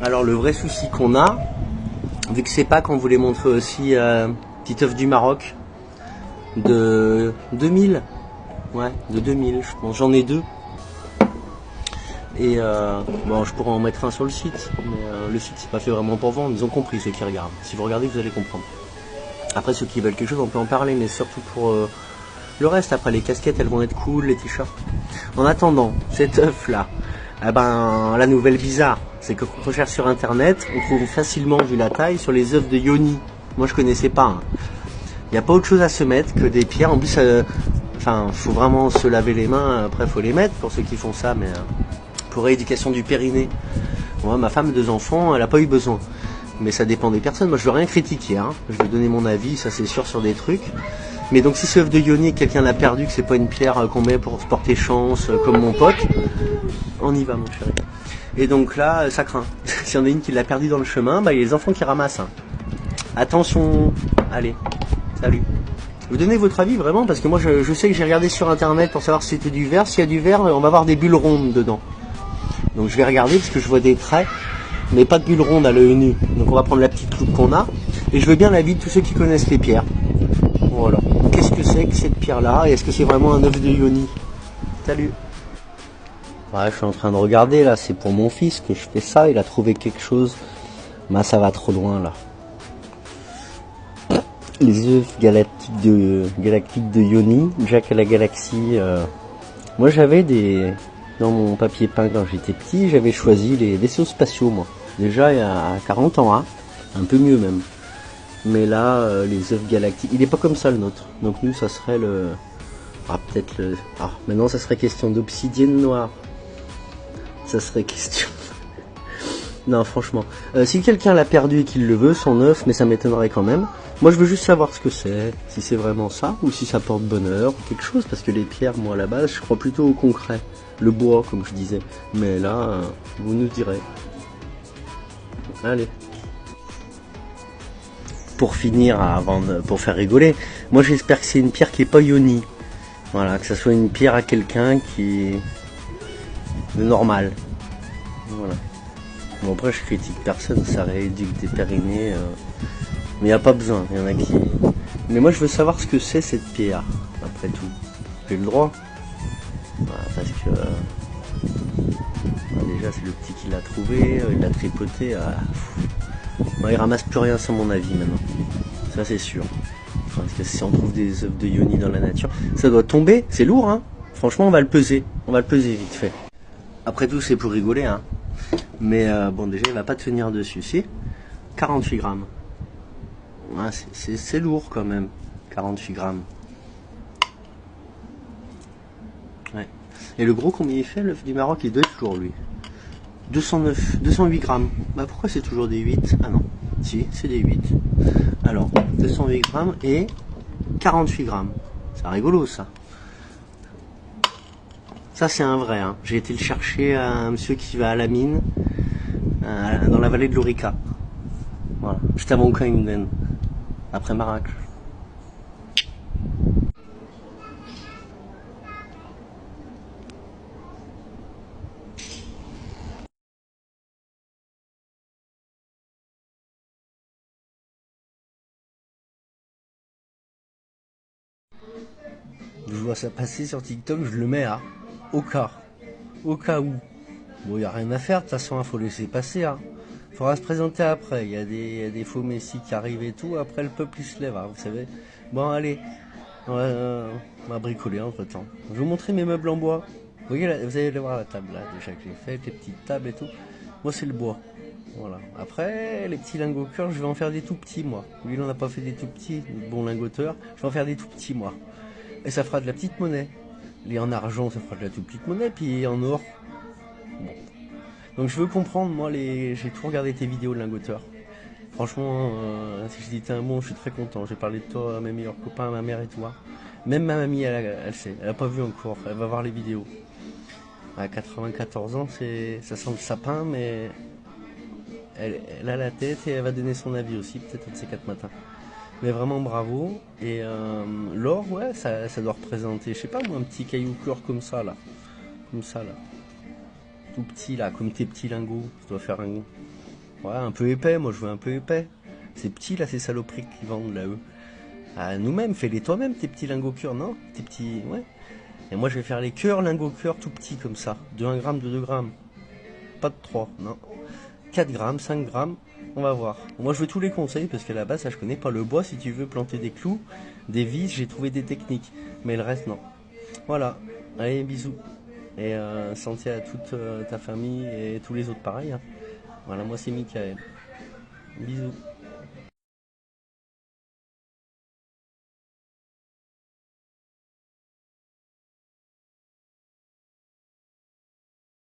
Alors le vrai souci qu'on a, vu que c'est pas qu'on voulait montrer aussi petite œuf du Maroc de 2000, ouais, de 2000, je pense. J'en ai deux. Et bon, je pourrais en mettre un sur le site, mais le site c'est pas fait vraiment pour vendre. Ils ont compris ceux qui regardent. Si vous regardez, vous allez comprendre. Après, ceux qui veulent quelque chose, on peut en parler, mais surtout pour le reste. Après, les casquettes, elles vont être cool, les t-shirts. En attendant, cet œuf là, eh ben, la nouvelle bizarre, c'est que quand on recherche sur internet, on trouve facilement, vu la taille, sur les œufs de Yoni. Moi, je connaissais pas. Hein. Il n'y a pas autre chose à se mettre que des pierres. En plus, enfin, faut vraiment se laver les mains. Après, faut les mettre pour ceux qui font ça, mais pour rééducation du périnée. Moi, ma femme, 2 enfants, elle n'a pas eu besoin. Mais ça dépend des personnes. Moi, je veux rien critiquer. Hein. Je vais donner mon avis, ça c'est sûr, sur des trucs. Mais donc, si ce œuf de Yoni, quelqu'un l'a perdu, que c'est pas une pierre qu'on met pour se porter chance, comme mon pote, on y va, mon chéri. Et donc là, ça craint. S'il y en a une qui l'a perdu dans le chemin, bah, il y a les enfants qui ramassent. Hein. Attention. Allez, salut. Vous donnez votre avis vraiment, parce que moi, je sais que j'ai regardé sur internet pour savoir si c'était du verre. S'il y a du verre, on va avoir des bulles rondes dedans. Donc je vais regarder parce que je vois des traits, mais pas de bulles rondes à l'œil nu. Donc on va prendre la petite loupe qu'on a. Et je veux bien l'avis de tous ceux qui connaissent les pierres. Voilà. Qu'est-ce que c'est que cette pierre-là? Et est-ce que c'est vraiment un œuf de Yoni? Salut. Ouais, je suis en train de regarder là, c'est pour mon fils que je fais ça. Il a trouvé quelque chose. Bah ça va trop loin là. Les œufs galactiques de Yoni, Jack à la galaxie. Moi j'avais des... Dans mon papier peint quand j'étais petit, j'avais choisi les vaisseaux spatiaux, moi. Déjà il y a 40 ans, hein. Un peu mieux même. Mais là, les œufs galactiques, il n'est pas comme ça le nôtre. Donc nous, ça serait le... Ah, peut-être le... Ah, maintenant, ça serait question d'obsidienne noire. Ça serait question... Non, franchement. Si quelqu'un l'a perdu et qu'il le veut, son œuf, mais ça m'étonnerait quand même. Moi, je veux juste savoir ce que c'est. Si c'est vraiment ça, ou si ça porte bonheur, ou quelque chose. Parce que les pierres, moi, à la base, je crois plutôt au concret. Le bois, comme je disais. Mais là, vous nous direz. Allez. Pour finir, pour faire rigoler, moi j'espère que c'est une pierre qui est pas Yoni. Voilà, que ça soit une pierre à quelqu'un qui est de normal. Voilà. Bon après je critique personne, ça rééduque des périnées. Mais il n'y a pas besoin, il y en a qui... Mais moi je veux savoir ce que c'est cette pierre, après tout. J'ai le droit. Voilà, parce que... déjà c'est le petit qui l'a trouvé, il l'a tripoté. Bon, il ramasse plus rien, c'est mon avis maintenant. Ça c'est sûr. Parce que si on trouve des œufs de Yoni dans la nature, ça doit tomber, c'est lourd hein. Franchement on va le peser. On va le peser vite fait. Après tout c'est pour rigoler hein. Mais bon déjà il va pas tenir dessus. Si 48 grammes. Ouais, c'est lourd quand même. 48 grammes. Ouais. Et le gros combien il fait l'œuf du Maroc? Il doit être lourd lui. 208 grammes. Bah pourquoi c'est toujours des 8? Ah non. Si, c'est des 8. Alors, 208 grammes et 48 grammes. C'est rigolo ça. Ça c'est un vrai. Hein. J'ai été le chercher à un monsieur qui va à la mine dans la vallée de l'Orica. Voilà. Juste avant Oukhaïmden. Après Marrakech. Je vois ça passer sur TikTok, je le mets à au cas où. Bon, il n'y a rien à faire, de toute façon, il faut laisser passer. Hein. Faudra se présenter après. Il y a des faux messies qui arrivent et tout. Après, le peuple il se lève, hein, vous savez. Bon, allez, on va bricoler entre temps. Je vais vous montrer mes meubles en bois. Vous voyez, là, vous allez voir la table là, déjà que j'ai fait, les petites tables et tout. Moi, c'est le bois. Voilà. Après, les petits lingots cœur, je vais en faire des tout petits, moi. Lui, il n'en a pas fait des tout petits, bon lingoteur. Je vais en faire des tout petits, moi. Et ça fera de la petite monnaie. Et en argent, ça fera de la toute petite monnaie. Puis en or, bon. Donc je veux comprendre, moi, j'ai tout regardé tes vidéos de lingoteur. Franchement, si je dis t'es un bon, je suis très content. J'ai parlé de toi à mes meilleurs copains, à ma mère et toi. Même ma mamie, elle sait. Elle a pas vu encore. Elle va voir les vidéos. À 94 ans, ça sent le sapin, mais elle a la tête et elle va donner son avis aussi, peut-être un de ces 4 matins. Mais vraiment bravo. Et l'or, ouais, ça doit représenter, je sais pas moi, un petit caillou cœur comme ça là. Comme ça là. tout petit là, comme tes petits lingots. Ça doit faire un peu épais, moi je veux un peu épais. C'est petit là, ces saloperies qu'ils vendent là, eux. Ah, nous-mêmes, fais-les toi-même, tes petits lingots cœur, non? Tes petits, ouais. Et moi je vais faire les cœurs, lingots cœur tout petits comme ça. De 1 gramme, de 2 grammes. Pas de 3, non. 4 grammes, 5 grammes, on va voir. Moi je veux tous les conseils parce qu'à la base ça je connais pas le bois. Si tu veux planter des clous, des vis, j'ai trouvé des techniques. Mais le reste non. Voilà, allez bisous. Et santé à toute ta famille et tous les autres pareils, hein. Voilà, moi c'est Michael. Bisous.